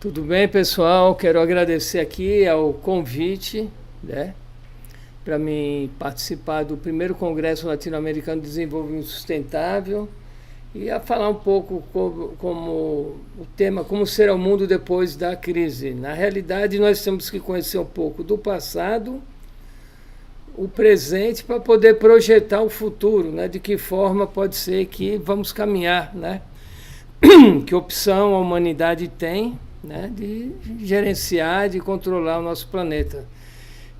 Tudo bem, pessoal? Quero agradecer aqui ao convite, né, para mim participar do primeiro Congresso Latino-Americano de Desenvolvimento Sustentável e a falar um pouco como o tema, como será o mundo depois da crise. Na realidade, nós temos que conhecer um pouco do passado, o presente, para poder projetar o futuro, né, de que forma pode ser que vamos caminhar, né, que opção a humanidade tem, né, de gerenciar, de controlar o nosso planeta.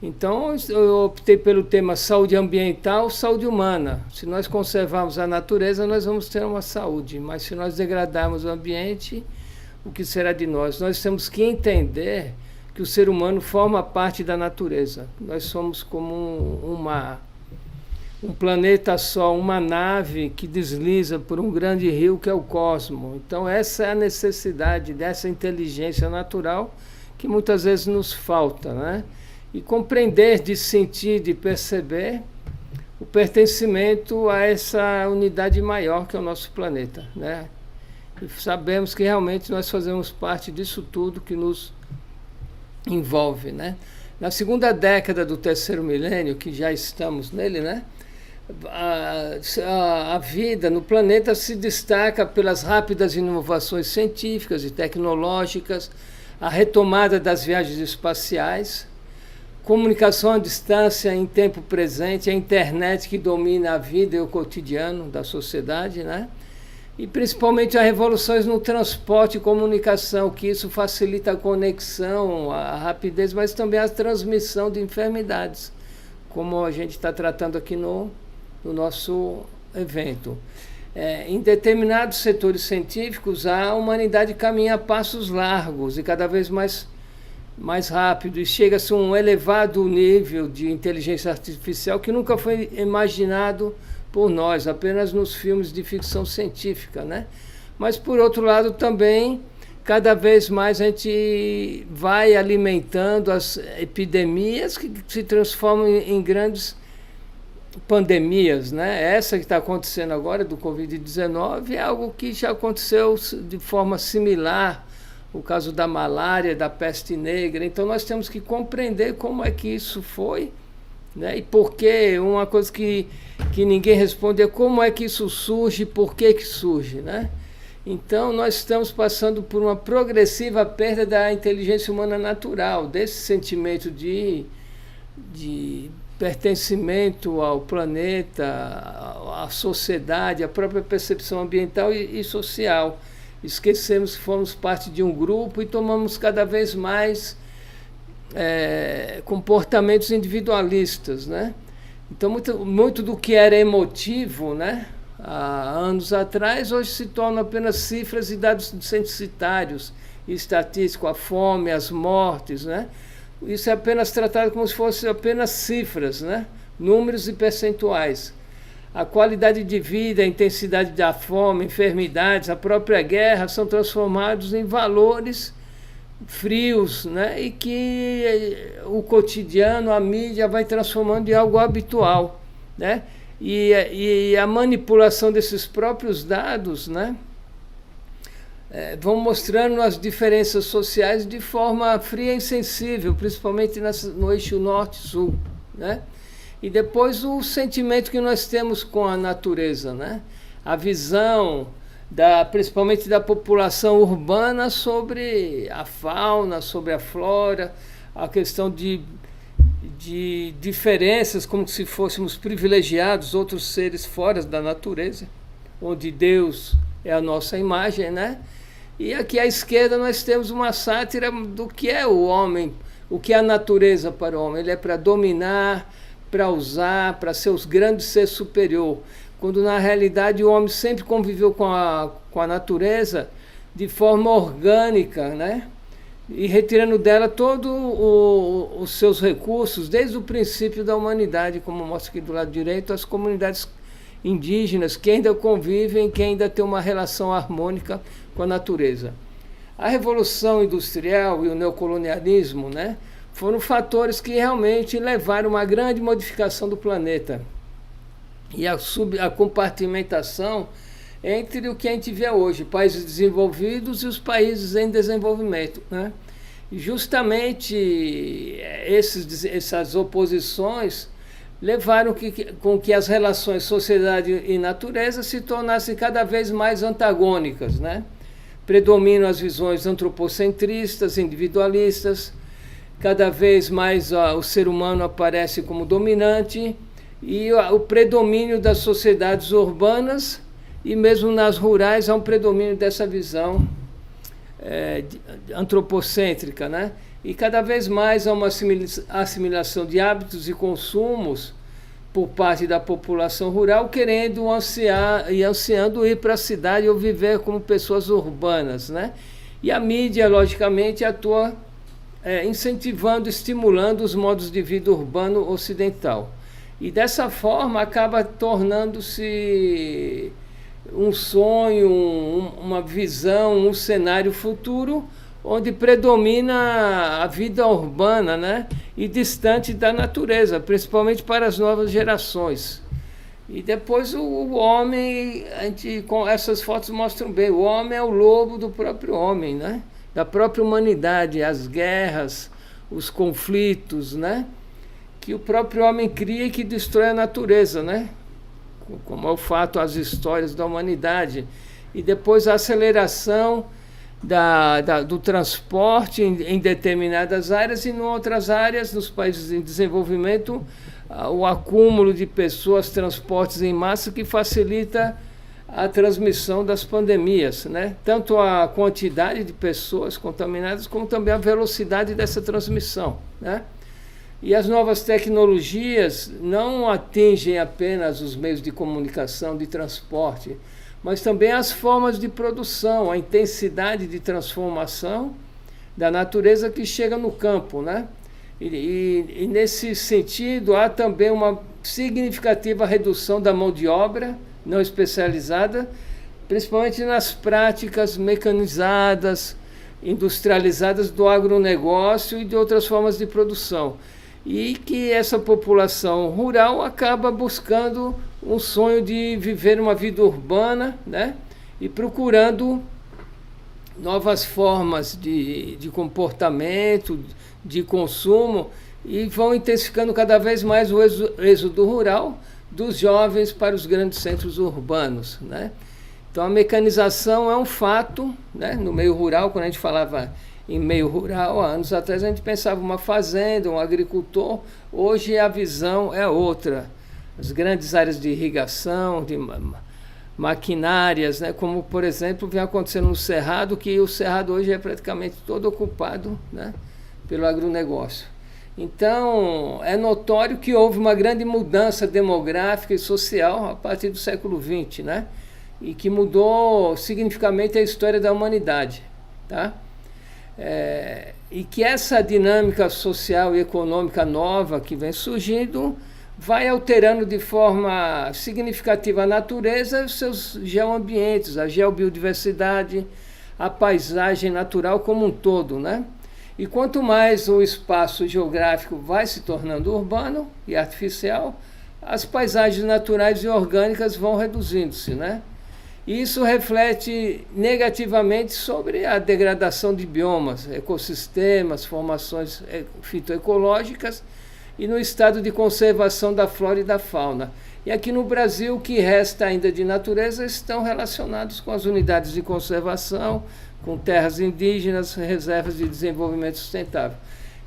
Então, eu optei pelo tema saúde ambiental, saúde humana. Se nós conservarmos a natureza, nós vamos ter uma saúde, mas se nós degradarmos o ambiente, o que será de nós? Nós temos que entender que o ser humano forma parte da natureza. Nós somos como um planeta só, uma nave que desliza por um grande rio que é o cosmos. Então essa é a necessidade dessa inteligência natural que muitas vezes nos falta, né? E compreender, de sentir, de perceber o pertencimento a essa unidade maior que é o nosso planeta, né? E sabemos que realmente nós fazemos parte disso tudo que nos envolve, né? Na segunda década do terceiro milênio, que já estamos nele, né? A vida no planeta se destaca pelas rápidas inovações científicas e tecnológicas, a retomada das viagens espaciais, comunicação à distância em tempo presente, a internet que domina a vida e o cotidiano da sociedade, né? E principalmente as revoluções no transporte e comunicação, que isso facilita a conexão, a rapidez, mas também a transmissão de enfermidades, como a gente está tratando aqui no nosso evento. Em determinados setores científicos, a humanidade caminha a passos largos e cada vez mais rápido, e chega-se a um elevado nível de inteligência artificial que nunca foi imaginado por nós, apenas nos filmes de ficção científica, né? Mas, por outro lado, também, cada vez mais a gente vai alimentando as epidemias que se transformam em grandes pandemias, né? Essa que está acontecendo agora, do Covid-19, é algo que já aconteceu de forma similar, o caso da malária, da peste negra. Então nós temos que compreender como é que isso foi, né? E por que, uma coisa que ninguém responde é como é que isso surge e por que surge, né? Então nós estamos passando por uma progressiva perda da inteligência humana natural, desse sentimento de pertencimento ao planeta, à sociedade, à própria percepção ambiental e social. Esquecemos que fomos parte de um grupo e tomamos cada vez mais comportamentos individualistas, né? Então muito do que era emotivo, né, há anos atrás, hoje se torna apenas cifras e dados censitários e estatísticos, a fome, as mortes, né? Isso é apenas tratado como se fosse apenas cifras, né? Números e percentuais. A qualidade de vida, a intensidade da fome, enfermidades, a própria guerra são transformados em valores frios, né? E que o cotidiano, a mídia vai transformando em algo habitual, né? E a manipulação desses próprios dados, né, vão mostrando as diferenças sociais de forma fria e insensível, principalmente no eixo norte-sul, né? E depois o sentimento que nós temos com a natureza, né? A visão, principalmente da população urbana, sobre a fauna, sobre a flora, a questão de diferenças, como se fôssemos privilegiados, outros seres fora da natureza, onde Deus é a nossa imagem, né? E aqui à esquerda nós temos uma sátira do que é o homem, o que é a natureza para o homem. Ele é para dominar, para usar, para ser os grandes ser superior, quando na realidade o homem sempre conviveu com a natureza de forma orgânica, né? E retirando dela todos os seus recursos, desde o princípio da humanidade, como mostra aqui do lado direito, as comunidades indígenas que ainda convivem, que ainda têm uma relação harmônica com a natureza. A Revolução Industrial e o neocolonialismo, né, foram fatores que realmente levaram a uma grande modificação do planeta. E a compartimentação entre o que a gente vê hoje, países desenvolvidos e os países em desenvolvimento, né? E justamente essas oposições levaram com que as relações sociedade e natureza se tornassem cada vez mais antagônicas, né? Predominam as visões antropocentristas, individualistas, cada vez mais o ser humano aparece como dominante, e o predomínio das sociedades urbanas, e mesmo nas rurais há um predomínio dessa visão antropocêntrica, né? E cada vez mais há uma assimilação de hábitos e consumos por parte da população rural, querendo ansiando ir para a cidade ou viver como pessoas urbanas, né? E a mídia, logicamente, atua incentivando, estimulando os modos de vida urbano ocidental. E dessa forma acaba tornando-se um sonho, uma visão, um cenário futuro onde predomina a vida urbana, né? E distante da natureza, principalmente para as novas gerações. E depois o homem, essas fotos mostram bem, o homem é o lobo do próprio homem, né? Da própria humanidade, as guerras, os conflitos, né? Que o próprio homem cria e que destrói a natureza, né? Como é o fato, as histórias da humanidade. E depois a aceleração do transporte em determinadas áreas, e em outras áreas, nos países em desenvolvimento, o acúmulo de pessoas, transportes em massa, que facilita a transmissão das pandemias, né? Tanto a quantidade de pessoas contaminadas, como também a velocidade dessa transmissão, né? E as novas tecnologias não atingem apenas os meios de comunicação, de transporte, mas também as formas de produção, a intensidade de transformação da natureza que chega no campo, né? E nesse sentido, há também uma significativa redução da mão de obra não especializada, principalmente nas práticas mecanizadas, industrializadas do agronegócio e de outras formas de produção. E que essa população rural acaba buscando um sonho de viver uma vida urbana, né? E procurando novas formas de comportamento, de consumo, e vão intensificando cada vez mais o êxodo rural dos jovens para os grandes centros urbanos, né? Então a mecanização é um fato, né? No meio rural, quando a gente falava em meio rural, há anos atrás a gente pensava uma fazenda, um agricultor. Hoje a visão é outra. As grandes áreas de irrigação, de maquinárias, né? Como, por exemplo, vem acontecendo no Cerrado, que o Cerrado hoje é praticamente todo ocupado, né? Pelo agronegócio. Então, é notório que houve uma grande mudança demográfica e social a partir do século XX, né? E que mudou significativamente a história da humanidade, tá? E que essa dinâmica social e econômica nova que vem surgindo vai alterando de forma significativa a natureza e os seus geoambientes, a geobiodiversidade, a paisagem natural como um todo, né? E quanto mais o espaço geográfico vai se tornando urbano e artificial, as paisagens naturais e orgânicas vão reduzindo-se, né? E isso reflete negativamente sobre a degradação de biomas, ecossistemas, formações fitoecológicas e no estado de conservação da flora e da fauna. E aqui no Brasil, o que resta ainda de natureza estão relacionados com as unidades de conservação, com terras indígenas, reservas de desenvolvimento sustentável.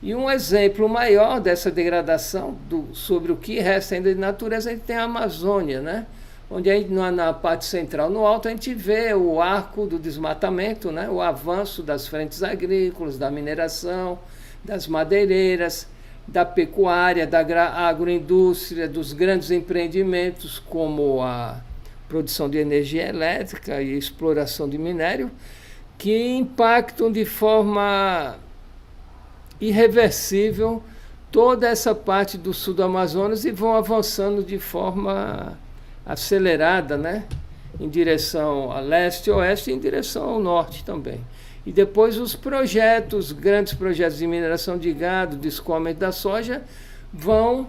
E um exemplo maior dessa degradação sobre o que resta ainda de natureza, a gente tem a Amazônia, né? Onde a gente, na parte central, no alto, a gente vê o arco do desmatamento, né? O avanço das frentes agrícolas, da mineração, das madeireiras, da pecuária, da agroindústria, dos grandes empreendimentos como a produção de energia elétrica e exploração de minério, que impactam de forma irreversível toda essa parte do sul do Amazonas e vão avançando de forma acelerada, né? Em direção a leste e oeste e em direção ao norte também. E depois os grandes projetos de mineração de gado, de escoamento da soja, vão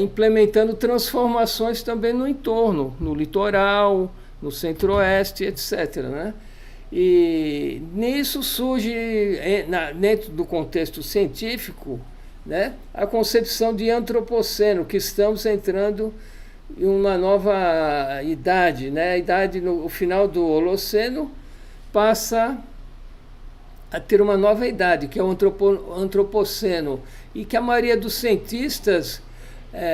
implementando transformações também no entorno, no litoral, no centro-oeste, etc., né? E nisso surge, dentro do contexto científico, né, a concepção de antropoceno, que estamos entrando em uma nova idade, né? A idade, no final do Holoceno, passa a ter uma nova idade, que é o antropoceno, e que a maioria dos cientistas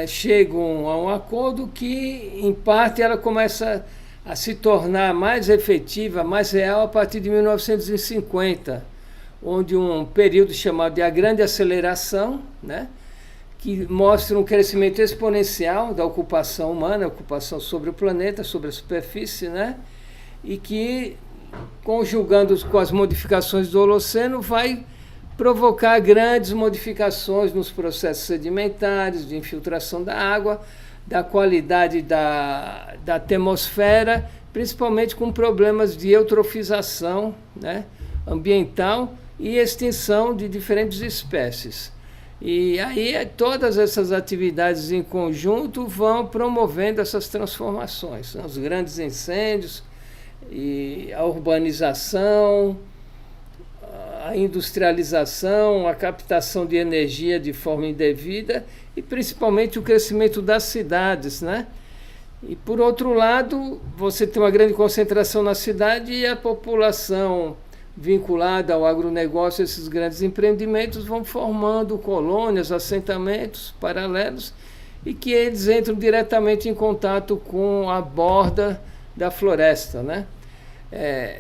chegam a um acordo que, em parte, ela começa a se tornar mais efetiva, mais real a partir de 1950, onde um período chamado de a Grande Aceleração, né, que mostra um crescimento exponencial da ocupação humana, ocupação sobre o planeta, sobre a superfície, né, e que, conjugando com as modificações do Holoceno, vai provocar grandes modificações nos processos sedimentares, de infiltração da água, da qualidade da atmosfera, principalmente com problemas de eutrofização, né, ambiental e extinção de diferentes espécies. E aí todas essas atividades em conjunto vão promovendo essas transformações, né, os grandes incêndios, e a urbanização, a industrialização, a captação de energia de forma indevida e principalmente o crescimento das cidades, né? E por outro lado, você tem uma grande concentração na cidade e a população vinculada ao agronegócio, esses grandes empreendimentos vão formando colônias, assentamentos paralelos e que eles entram diretamente em contato com a borda da floresta, né?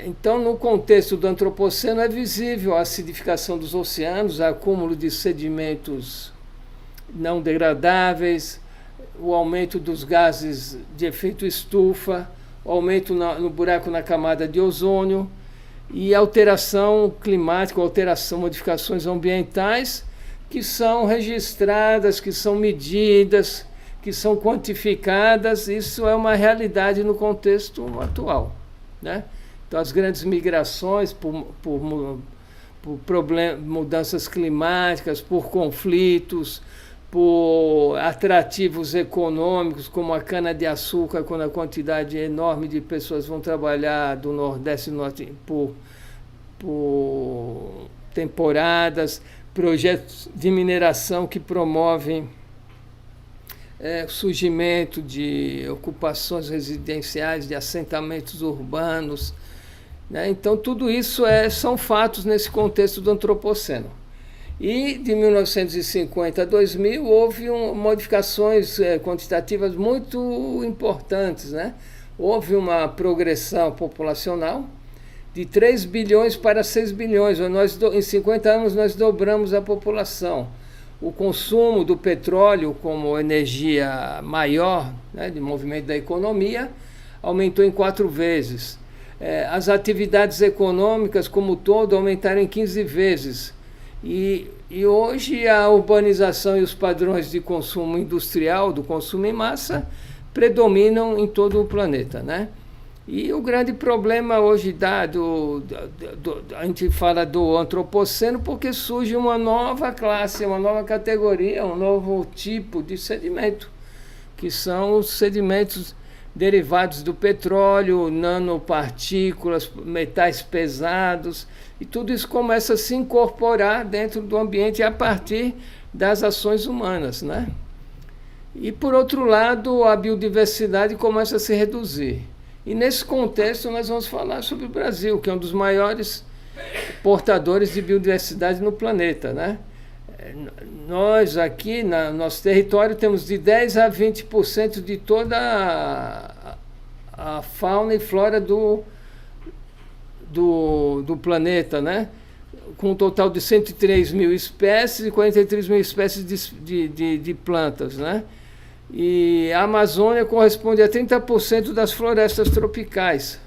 Então, no contexto do antropoceno, é visível a acidificação dos oceanos, acúmulo de sedimentos não degradáveis, o aumento dos gases de efeito estufa, o aumento no buraco na camada de ozônio e alteração climática, modificações ambientais que são registradas, que são medidas, que são quantificadas. Isso é uma realidade no contexto atual, né? Então, as grandes migrações por mudanças climáticas, por conflitos, por atrativos econômicos, como a cana-de-açúcar, quando a quantidade enorme de pessoas vão trabalhar do Nordeste e Norte por temporadas, projetos de mineração que promovem surgimento de ocupações residenciais, de assentamentos urbanos, né? Então, tudo isso são fatos nesse contexto do antropoceno. E de 1950 a 2000 houve modificações quantitativas muito importantes, né? Houve uma progressão populacional de 3 bilhões para 6 bilhões. Em 50 anos nós dobramos a população. O consumo do petróleo como energia maior, né, de movimento da economia, aumentou em 4 vezes. As atividades econômicas como um todo aumentaram em 15 vezes. E hoje a urbanização e os padrões de consumo industrial, do consumo em massa, predominam em todo o planeta, né? E o grande problema hoje a gente fala do antropoceno porque surge uma nova classe, uma nova categoria, um novo tipo de sedimento, que são os sedimentos derivados do petróleo, nanopartículas, metais pesados, e tudo isso começa a se incorporar dentro do ambiente a partir das ações humanas, né? E, por outro lado, a biodiversidade começa a se reduzir. E, nesse contexto, nós vamos falar sobre o Brasil, que é um dos maiores portadores de biodiversidade no planeta, né? Nós aqui, no nosso território, temos de 10% a 20% de toda a fauna e flora do planeta, né? Com um total de 103 mil espécies e 43 mil espécies de plantas, né? E a Amazônia corresponde a 30% das florestas tropicais.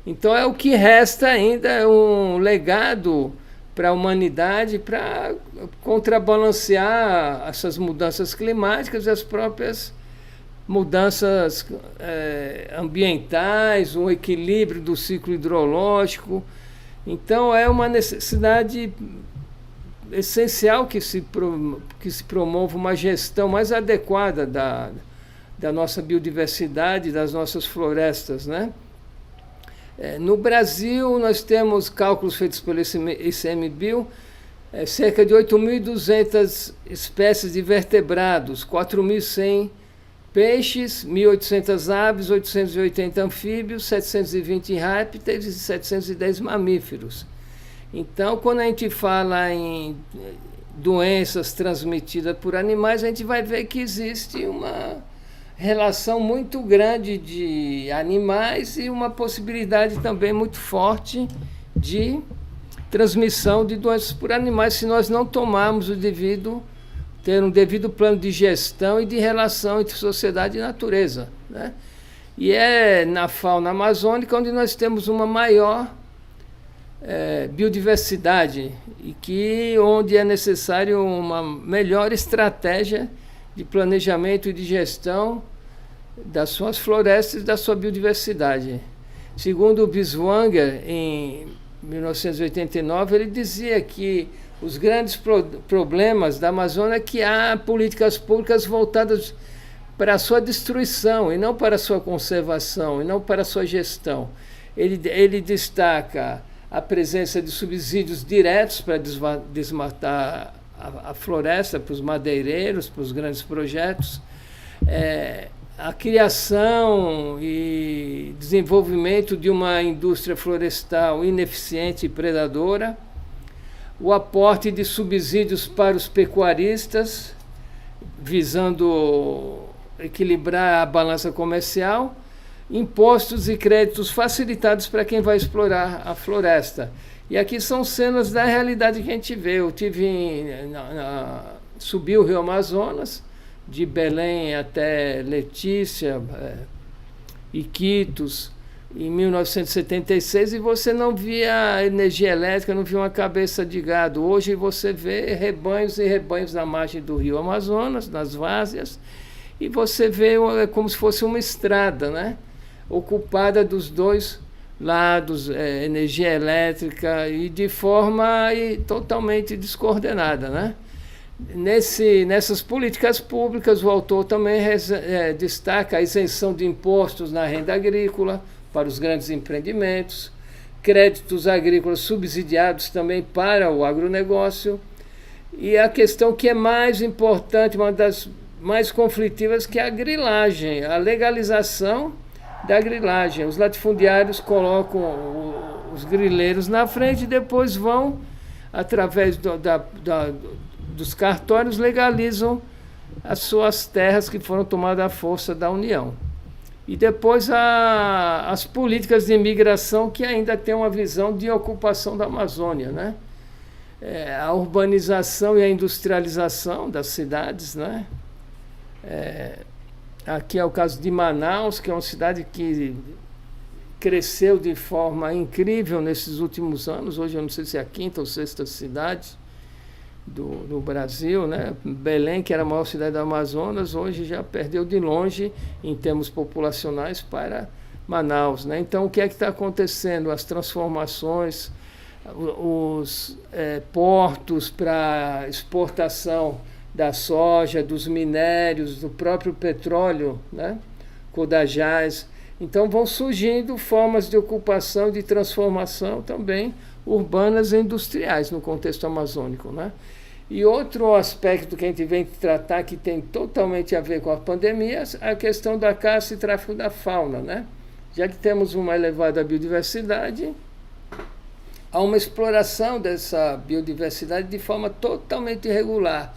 Então, é o que resta ainda, é um legado para a humanidade, para contrabalancear essas mudanças climáticas e as próprias mudanças ambientais, um equilíbrio do ciclo hidrológico. Então, é uma necessidade essencial que se promova uma gestão mais adequada da nossa biodiversidade, das nossas florestas, né? No Brasil, nós temos cálculos feitos pelo ICMBio, cerca de 8.200 espécies de vertebrados, 4.100 peixes, 1.800 aves, 880 anfíbios, 720 répteis e 710 mamíferos. Então, quando a gente fala em doenças transmitidas por animais, a gente vai ver que existe uma relação muito grande de animais e uma possibilidade também muito forte de transmissão de doenças por animais, se nós não tomarmos ter um devido plano de gestão e de relação entre sociedade e natureza, né? E é na fauna amazônica onde nós temos uma maior biodiversidade e onde é necessário uma melhor estratégia de planejamento e de gestão das suas florestas e da sua biodiversidade. Segundo o Binswanger, em 1989, ele dizia que os grandes problemas da Amazônia é que há políticas públicas voltadas para a sua destruição e não para a sua conservação e não para a sua gestão. Ele destaca a presença de subsídios diretos para desmatar a floresta, para os madeireiros, para os grandes projetos, a criação e desenvolvimento de uma indústria florestal ineficiente e predadora, o aporte de subsídios para os pecuaristas, visando equilibrar a balança comercial, impostos e créditos facilitados para quem vai explorar a floresta. E aqui são cenas da realidade que a gente vê. Eu subi o Rio Amazonas, de Belém até Letícia, Iquitos, em 1976, e você não via energia elétrica, não via uma cabeça de gado. Hoje você vê rebanhos e rebanhos na margem do Rio Amazonas, nas várzeas, e você vê como se fosse uma estrada, né? Ocupada dos dois lados, energia elétrica, e de forma totalmente descoordenada, né? Nessas políticas públicas, o autor também destaca a isenção de impostos na renda agrícola para os grandes empreendimentos, créditos agrícolas subsidiados também para o agronegócio, e a questão que é mais importante, uma das mais conflitivas, que é a grilagem, a legalização da grilagem. Os latifundiários colocam os grileiros na frente e depois vão, através dos cartórios, legalizam as suas terras que foram tomadas à força da União. E depois as políticas de imigração, que ainda têm uma visão de ocupação da Amazônia, né? A urbanização e a industrialização das cidades, né? Aqui é o caso de Manaus, que é uma cidade que cresceu de forma incrível nesses últimos anos. Hoje eu não sei se é a quinta ou sexta cidade do Brasil, né? Belém, que era a maior cidade do Amazonas, hoje já perdeu de longe em termos populacionais para Manaus, né? Então, o que é que está acontecendo? As transformações, os portos para exportação da soja, dos minérios, do próprio petróleo, né? Codajás. Então, vão surgindo formas de ocupação, de transformação também urbanas e industriais no contexto amazônico, né? E outro aspecto que a gente vem tratar, que tem totalmente a ver com a pandemia, é a questão da caça e tráfico da fauna, né? Já que temos uma elevada biodiversidade, há uma exploração dessa biodiversidade de forma totalmente irregular,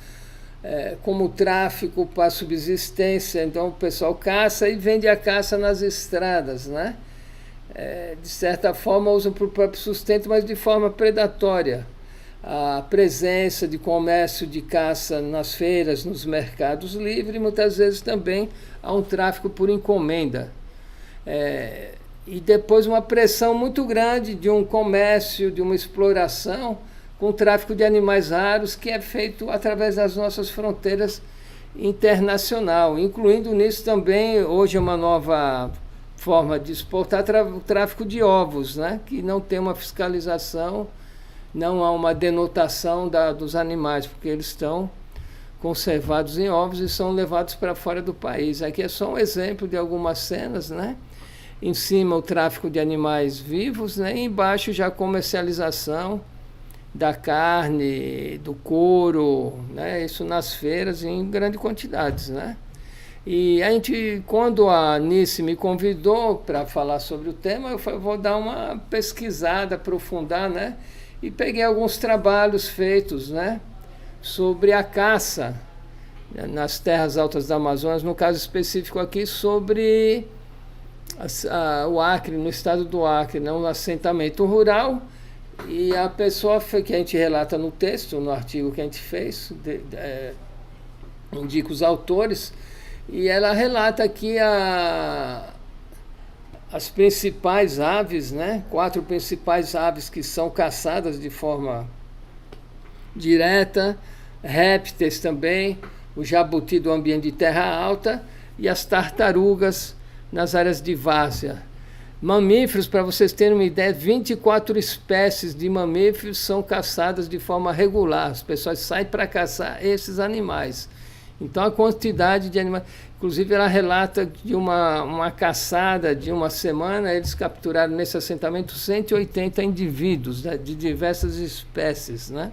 como o tráfico para subsistência. Então o pessoal caça e vende a caça nas estradas, né? De certa forma usam para o próprio sustento, mas de forma predatória. A presença de comércio de caça nas feiras, nos mercados livres, muitas vezes também há um tráfico por encomenda. E depois uma pressão muito grande de um comércio, de uma exploração com o tráfico de animais raros, que é feito através das nossas fronteiras internacional, incluindo nisso também, hoje, uma nova forma de exportar o tráfico de ovos, né? Que não tem uma fiscalização, não há uma denotação dos animais, porque eles estão conservados em ovos e são levados para fora do país. Aqui é só um exemplo de algumas cenas, né? em cima o tráfico de animais vivos, né? E embaixo já a comercialização da carne, do couro, né? Isso nas feiras em grandes quantidades, né? E a gente, quando a Nice me convidou para falar sobre o tema, eu falei, vou dar uma pesquisada, aprofundar, né? E peguei alguns trabalhos feitos, né? Sobre a caça nas terras altas da Amazonas, no caso específico aqui sobre o Acre, no estado do Acre, né? Um assentamento rural. E a pessoa que a gente relata no texto, no artigo que a gente fez, indica os autores, e ela relata aqui as principais aves, né? 4 principais aves que são caçadas de forma direta, répteis também, o jabuti do ambiente de terra alta e as tartarugas nas áreas de várzea. Mamíferos, para vocês terem uma ideia, 24 espécies de mamíferos são caçadas de forma regular. As pessoas saem para caçar esses animais. Então a quantidade de animais... Inclusive ela relata de uma caçada de uma semana, eles capturaram nesse assentamento 180 indivíduos, né, de diversas espécies, né?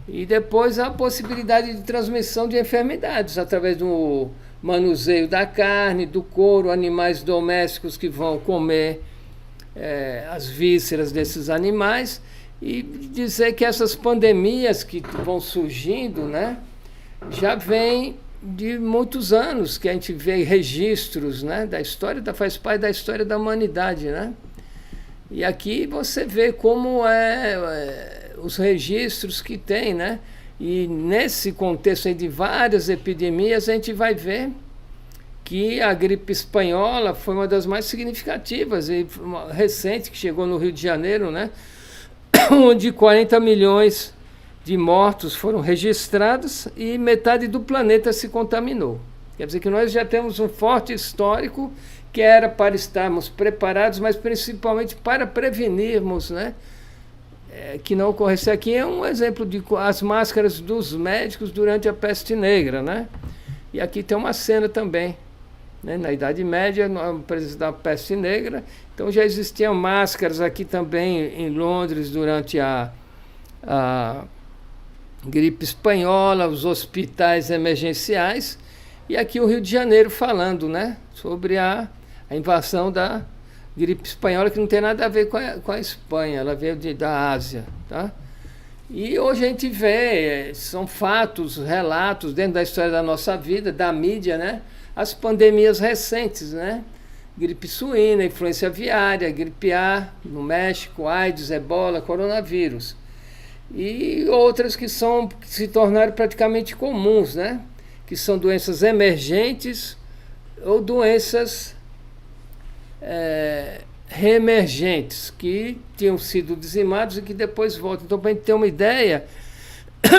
E depois a possibilidade de transmissão de enfermidades através do manuseio da carne, do couro, animais domésticos que vão comer as vísceras desses animais, e dizer que essas pandemias que vão surgindo, né, já vem de muitos anos, que a gente vê registros, né, da história, faz parte da história da humanidade, né? E aqui você vê como os registros que tem, né? E nesse contexto aí de várias epidemias, a gente vai ver que a gripe espanhola foi uma das mais significativas, e uma recente, que chegou no Rio de Janeiro, né? Onde 40 milhões de mortos foram registrados e metade do planeta se contaminou. Quer dizer que nós já temos um forte histórico que era para estarmos preparados, mas principalmente para prevenirmos, né? Que não ocorresse. Aqui é um exemplo de as máscaras dos médicos durante a peste negra, né? E aqui tem uma cena também, né? Na Idade Média, no preço da peste negra. Então já existiam máscaras aqui também em Londres durante a gripe espanhola, os hospitais emergenciais, e aqui o Rio de Janeiro falando, né, sobre a invasão da gripe espanhola, que não tem nada a ver com a Espanha, ela veio da Ásia, tá? E hoje a gente vê, são fatos, relatos dentro da história da nossa vida, da mídia, né, as pandemias recentes, né, gripe suína, influenza aviária, gripe A no México, AIDS, ebola, coronavírus. E outras que se tornaram praticamente comuns, né? Que são doenças emergentes ou doenças reemergentes, que tinham sido dizimados e que depois voltam. Então, para a gente ter uma ideia,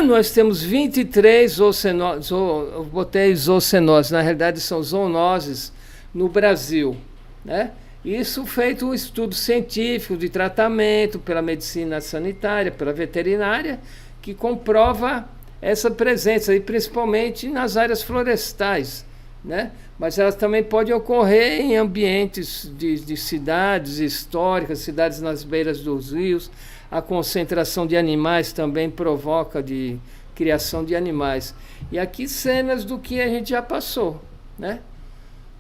nós temos 23 zoocenoses, eu botei zoocenoses, na realidade são zoonoses no Brasil, né? Isso feito um estudo científico de tratamento pela medicina sanitária, pela veterinária, que comprova essa presença, e principalmente nas áreas florestais, né? Mas elas também podem ocorrer em ambientes de cidades históricas, cidades nas beiras dos rios. A concentração de animais também provoca de criação de animais. E aqui cenas do que a gente já passou, né?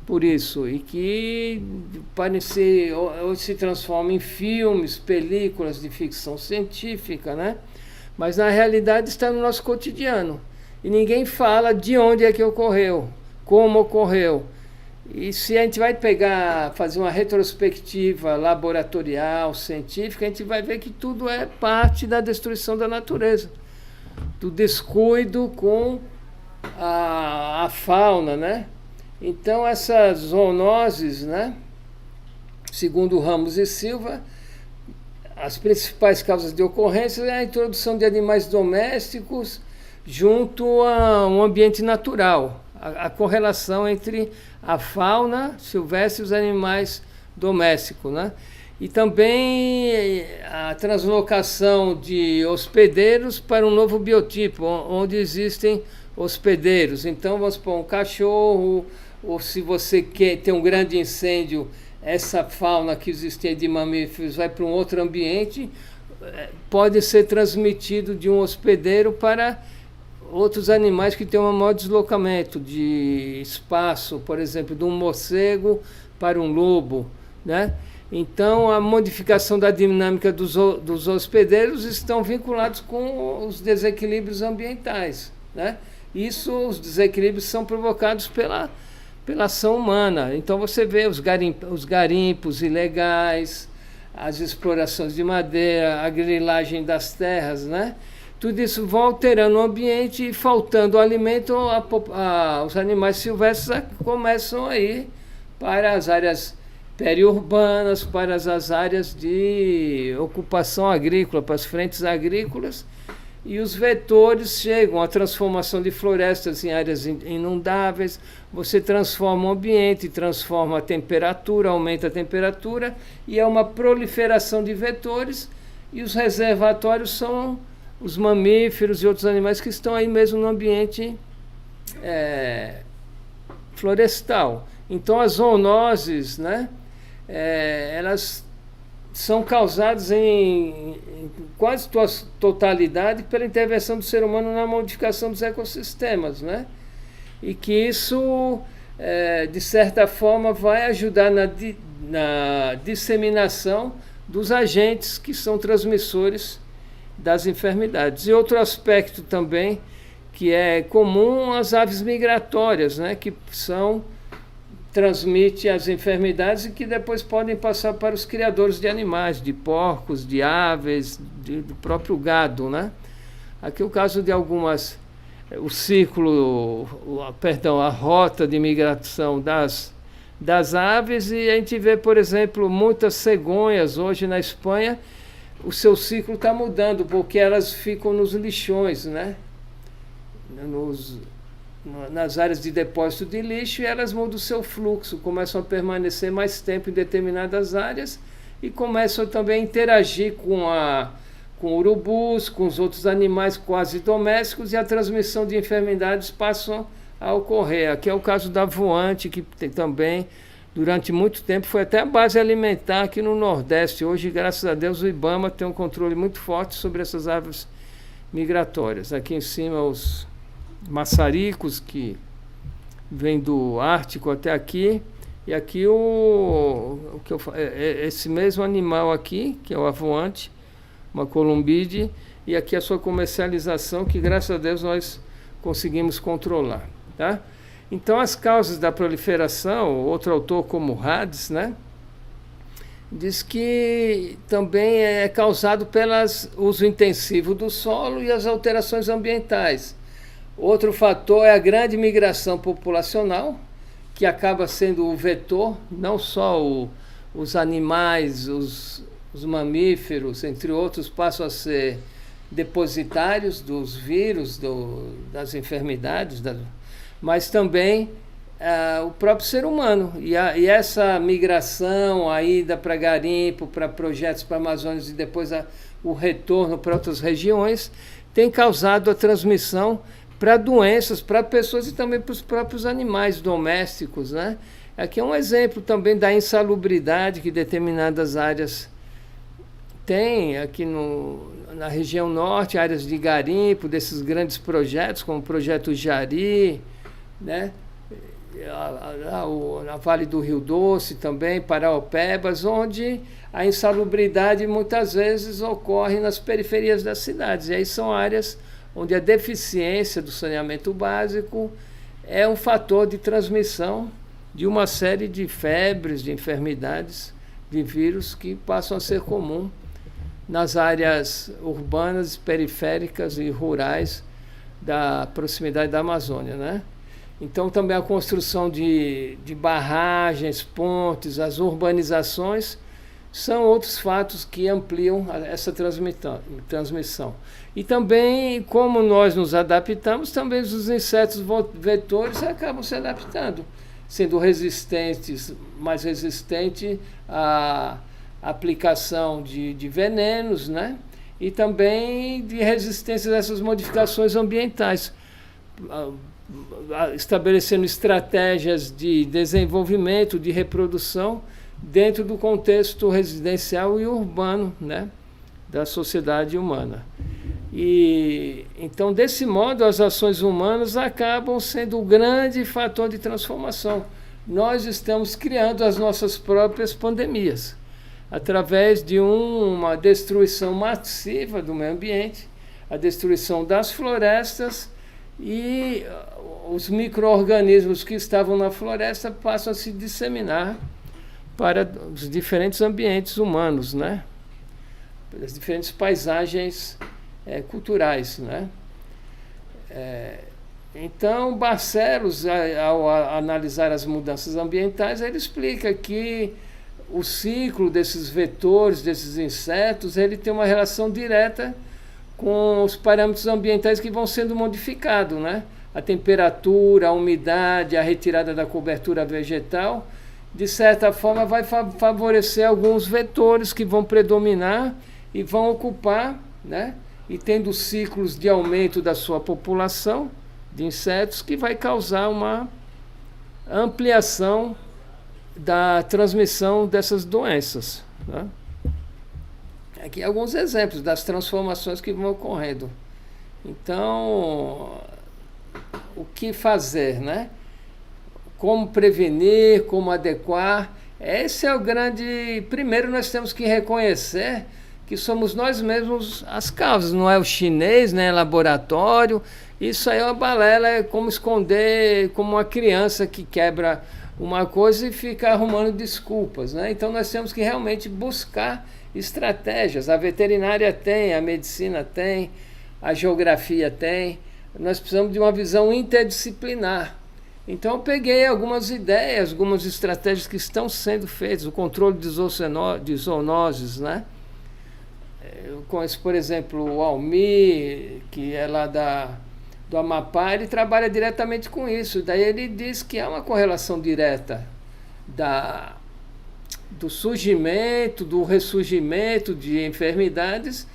Por isso, e que hoje se transforma em filmes, películas de ficção científica, né? Mas na realidade está no nosso cotidiano. E ninguém fala de onde é que ocorreu, como ocorreu. E se a gente vai fazer uma retrospectiva laboratorial, científica, a gente vai ver que tudo é parte da destruição da natureza, do descuido com a fauna, né? Então, essas zoonoses, né, segundo Ramos e Silva, as principais causas de ocorrência é a introdução de animais domésticos junto a um ambiente natural, a correlação entre a fauna silvestre e os animais domésticos, né? E também a translocação de hospedeiros para um novo biotipo, onde existem hospedeiros. Então, vamos supor, um cachorro, ou se você quer ter um grande incêndio, essa fauna que existia de mamíferos vai para um outro ambiente, pode ser transmitido de um hospedeiro para outros animais que têm um maior deslocamento de espaço, por exemplo, de um morcego para um lobo, né? Então, a modificação da dinâmica dos hospedeiros estão vinculados com os desequilíbrios ambientais, né? Os desequilíbrios são provocados pela ação humana. Então, você vê os garimpos ilegais, as explorações de madeira, a grilagem das terras, né? Tudo isso vai alterando o ambiente e, faltando alimento, os animais silvestres começam a ir para as áreas periurbanas, para as áreas de ocupação agrícola, para as frentes agrícolas, e os vetores chegam à transformação de florestas em áreas inundáveis. Você transforma o ambiente, transforma a temperatura, aumenta a temperatura, e é uma proliferação de vetores, e os reservatórios são os mamíferos e outros animais que estão aí mesmo no ambiente florestal. Então, as zoonoses, né, elas são causadas em quase totalidade pela intervenção do ser humano na modificação dos ecossistemas, né? E que isso, de certa forma, vai ajudar na disseminação dos agentes que são transmissores das enfermidades. E outro aspecto também que é comum às aves migratórias, né, que transmite as enfermidades e que depois podem passar para os criadores de animais, de porcos, de aves, do próprio gado, né? Aqui o caso de algumas, a rota de migração das aves, e a gente vê, por exemplo, muitas cegonhas hoje na Espanha, o seu ciclo está mudando, porque elas ficam nos lixões, né? Nas áreas de depósito de lixo, e elas mudam o seu fluxo, começam a permanecer mais tempo em determinadas áreas e começam também a interagir com urubus, com os outros animais quase domésticos, e a transmissão de enfermidades passam a ocorrer. Aqui é o caso da voante, que também, durante muito tempo, foi até a base alimentar aqui no Nordeste. Hoje, graças a Deus, o IBAMA tem um controle muito forte sobre essas aves migratórias. Aqui em cima, os maçaricos, que vêm do Ártico até aqui, e aqui esse mesmo animal aqui, que é o avoante, uma columbide, e aqui a sua comercialização, que graças a Deus nós conseguimos controlar, tá? Então, as causas da proliferação, outro autor como Hades, né, diz que também é causado pelo uso intensivo do solo e as alterações ambientais. Outro fator é a grande migração populacional, que acaba sendo o vetor, não só os animais, os mamíferos, entre outros, passam a ser depositários dos vírus, das enfermidades, mas também o próprio ser humano. E essa migração, a ida para garimpo, para projetos para a Amazônia e depois o retorno para outras regiões, tem causado a transmissão para doenças, para pessoas e também para os próprios animais domésticos, né? Aqui é um exemplo também da insalubridade que determinadas áreas têm. Aqui na região norte, áreas de garimpo, desses grandes projetos, como o projeto Jari, né? Na Vale do Rio Doce também, Paraopebas, onde a insalubridade muitas vezes ocorre nas periferias das cidades. E aí são áreas onde a deficiência do saneamento básico é um fator de transmissão de uma série de febres, de enfermidades, de vírus que passam a ser comum nas áreas urbanas, periféricas e rurais da proximidade da Amazônia, né? Então, também a construção de barragens, pontes, as urbanizações são outros fatos que ampliam essa transmissão. E também, como nós nos adaptamos, também os insetos vetores acabam se adaptando, sendo mais resistentes à aplicação de venenos, né? E também de resistência a essas modificações ambientais, estabelecendo estratégias de desenvolvimento, de reprodução dentro do contexto residencial e urbano, né, da sociedade humana. E então, desse modo, as ações humanas acabam sendo o grande fator de transformação. Nós estamos criando as nossas próprias pandemias, através de uma destruição massiva do meio ambiente, a destruição das florestas, e os micro-organismos que estavam na floresta passam a se disseminar para os diferentes ambientes humanos, né? As diferentes paisagens culturais, né? Então, Barcelos, ao analisar as mudanças ambientais, ele explica que o ciclo desses vetores, desses insetos, ele tem uma relação direta com os parâmetros ambientais que vão sendo modificados, né? A temperatura, a umidade, a retirada da cobertura vegetal, de certa forma vai favorecer alguns vetores que vão predominar e vão ocupar, né? E tendo ciclos de aumento da sua população de insetos, que vai causar uma ampliação da transmissão dessas doenças, né? Aqui alguns exemplos das transformações que vão ocorrendo. Então, o que fazer, né? Como prevenir, como adequar. Esse é o grande... Primeiro, nós temos que reconhecer que somos nós mesmos as causas. Não é o chinês, né? Laboratório. Isso aí é uma balela, é como esconder, como uma criança que quebra uma coisa e fica arrumando desculpas, né? Então, nós temos que realmente buscar estratégias. A veterinária tem, a medicina tem, a geografia tem. Nós precisamos de uma visão interdisciplinar. Então eu peguei algumas ideias, algumas estratégias que estão sendo feitas, o controle de zoonoses, né? Eu conheço, por exemplo, o Almir, que é lá do Amapá, ele trabalha diretamente com isso. Daí ele diz que há uma correlação direta do surgimento, do ressurgimento de enfermidades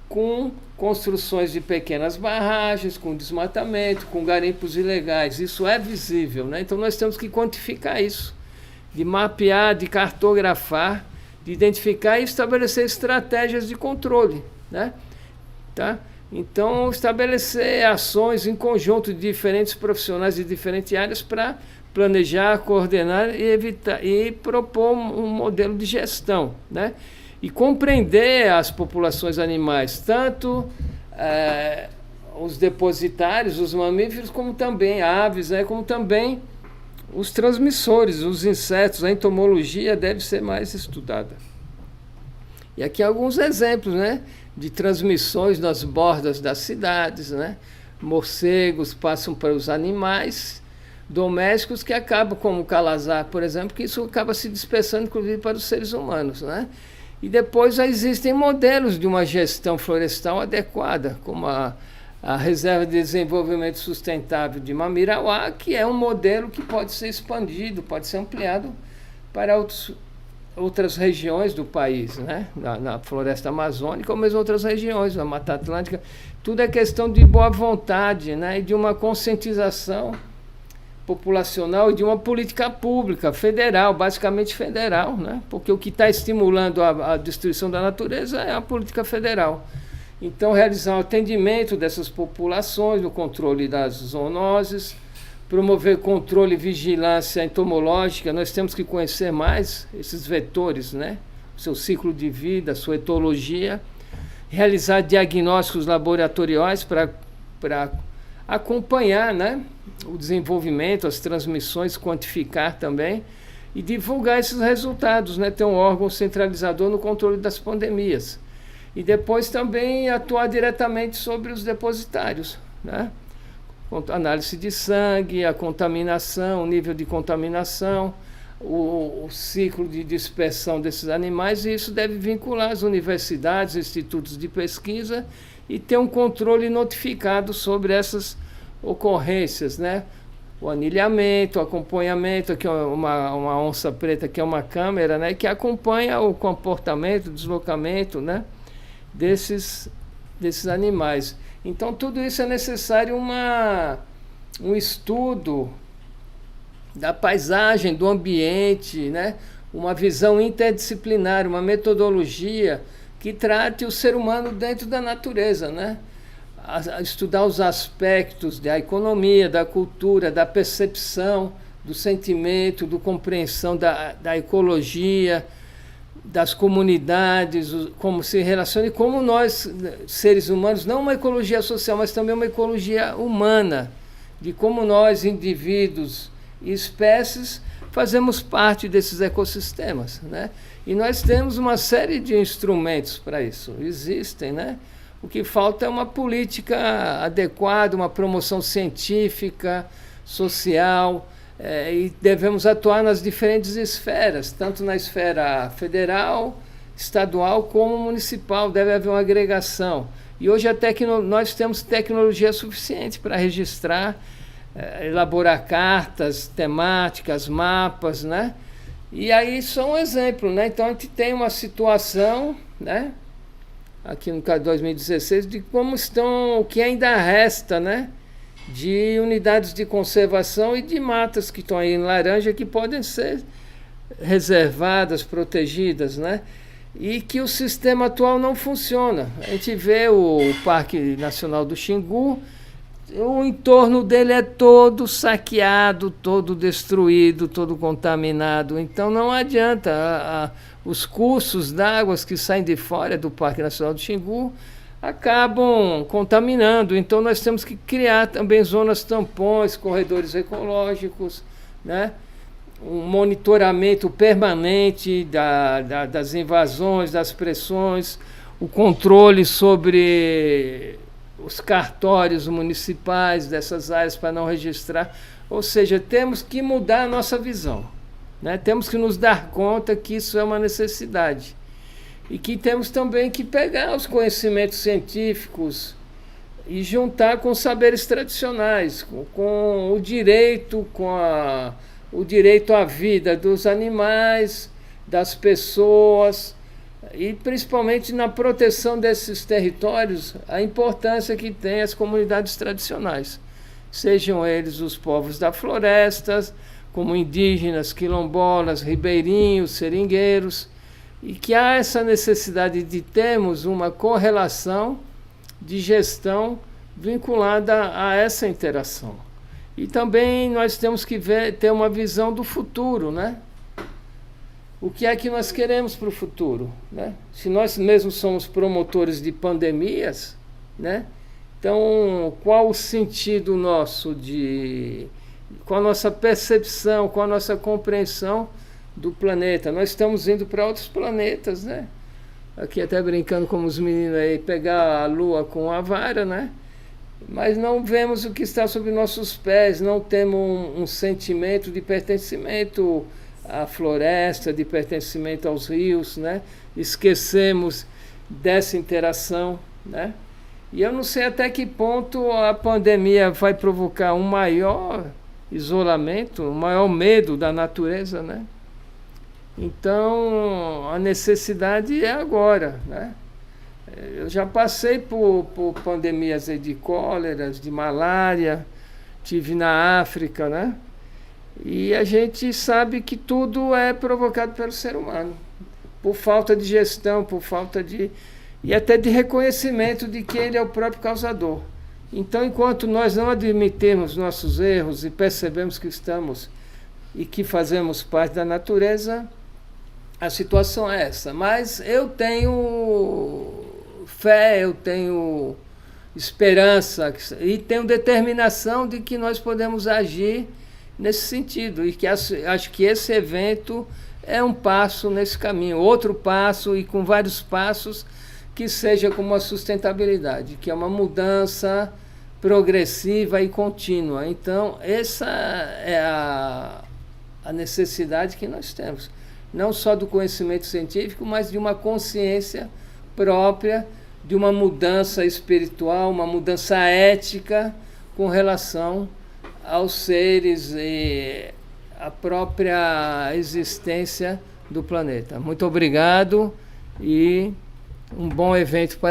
com construções de pequenas barragens, com desmatamento, com garimpos ilegais. Isso é visível, né? Então nós temos que quantificar isso, de mapear, de cartografar, de identificar e estabelecer estratégias de controle, né? Tá? Então, estabelecer ações em conjunto de diferentes profissionais de diferentes áreas para planejar, coordenar e evitar e propor um modelo de gestão, né? E compreender as populações animais, tanto os depositários, os mamíferos, como também aves, né? Como também os transmissores, os insetos. A entomologia deve ser mais estudada. E aqui alguns exemplos, né, de transmissões nas bordas das cidades, né? Morcegos passam para os animais domésticos que acabam, como o calazar, por exemplo, que isso acaba se dispersando, inclusive, para os seres humanos, né? E depois já existem modelos de uma gestão florestal adequada, como a Reserva de Desenvolvimento Sustentável de Mamirauá, que é um modelo que pode ser expandido, pode ser ampliado para outras regiões do país, né? Na floresta amazônica ou mesmo outras regiões, na Mata Atlântica. Tudo é questão de boa vontade, né? E de uma conscientização populacional e de uma política pública federal, basicamente federal, né? Porque o que está estimulando a destruição da natureza é a política federal. Então, realizar o atendimento dessas populações, o controle das zoonoses, promover controle e vigilância entomológica. Nós temos que conhecer mais esses vetores, né? O seu ciclo de vida, a sua etologia, realizar diagnósticos laboratoriais para acompanhar, né, o desenvolvimento, as transmissões, quantificar também e divulgar esses resultados, né? Ter um órgão centralizador no controle das pandemias. E depois também atuar diretamente sobre os depositários, né? Análise de sangue, a contaminação, o nível de contaminação, o ciclo de dispersão desses animais, e isso deve vincular as universidades, institutos de pesquisa e ter um controle notificado sobre essas ocorrências, né? O anilhamento, o acompanhamento, aqui uma onça preta, que é uma câmera, né, que acompanha o comportamento, o deslocamento, né, desses animais. Então, tudo isso é necessário um estudo da paisagem, do ambiente, né? uma visão interdisciplinar, uma metodologia que trate o ser humano dentro da natureza, né? A estudar os aspectos da economia, da cultura, da percepção, do sentimento, da compreensão da ecologia, das comunidades, como se relaciona e como nós, seres humanos, não uma ecologia social, mas também uma ecologia humana, de como nós, indivíduos e espécies, fazemos parte desses ecossistemas, né? E nós temos uma série de instrumentos para isso, existem, né? O que falta é uma política adequada, uma promoção científica, social, e devemos atuar nas diferentes esferas, tanto na esfera federal, estadual como municipal, deve haver uma agregação. E hoje nós temos tecnologia suficiente para registrar, elaborar cartas temáticas, mapas, né? E aí só um exemplo, né? Então a gente tem uma situação, né? Aqui no caso de 2016, de como estão, o que ainda resta, né? De unidades de conservação e de matas que estão aí em laranja, que podem ser reservadas, protegidas, né? E que o sistema atual não funciona. A gente vê o Parque Nacional do Xingu, o entorno dele é todo saqueado, todo destruído, todo contaminado. Então não adianta, os cursos d'água que saem de fora do Parque Nacional do Xingu acabam contaminando. Então nós temos que criar também zonas tampões, corredores ecológicos, né? Um monitoramento permanente das invasões, das pressões, o controle sobre os cartórios municipais dessas áreas para não registrar. Ou seja, temos que mudar a nossa visão, né? Temos que nos dar conta que isso é uma necessidade. E que temos também que pegar os conhecimentos científicos e juntar com saberes tradicionais, com o direito, o direito à vida dos animais, das pessoas, e principalmente na proteção desses territórios, a importância que tem as comunidades tradicionais, sejam eles os povos da floresta, como indígenas, quilombolas, ribeirinhos, seringueiros, e que há essa necessidade de termos uma correlação de gestão vinculada a essa interação. E também nós temos que ter uma visão do futuro, né? O que é que nós queremos para o futuro, né? Se nós mesmos somos promotores de pandemias, né? Então, qual o sentido nosso qual a nossa percepção, qual a nossa compreensão do planeta? Nós estamos indo para outros planetas, né? Aqui até brincando com os meninos aí, pegar a Lua com a vara, né? Mas não vemos o que está sob nossos pés, não temos um sentimento de pertencimento à floresta, de pertencimento aos rios, né? Esquecemos dessa interação, né? E eu não sei até que ponto a pandemia vai provocar um maior isolamento, um maior medo da natureza, né? Então, a necessidade é agora, né? Eu já passei por pandemias de cóleras, de malária, tive na África, né? E a gente sabe que tudo é provocado pelo ser humano, por falta de gestão, por falta e até de reconhecimento de que ele é o próprio causador. Então, enquanto nós não admitirmos nossos erros e percebemos que estamos e que fazemos parte da natureza, a situação é essa. Mas eu tenho fé, eu tenho esperança e tenho determinação de que nós podemos agir nesse sentido, e que acho que esse evento é um passo nesse caminho, outro passo, e com vários passos, que seja como a sustentabilidade, que é uma mudança progressiva e contínua. Então, essa é a necessidade que nós temos, não só do conhecimento científico, mas de uma consciência própria, de uma mudança espiritual, uma mudança ética com relação aos seres e à própria existência do planeta. Muito obrigado e um bom evento para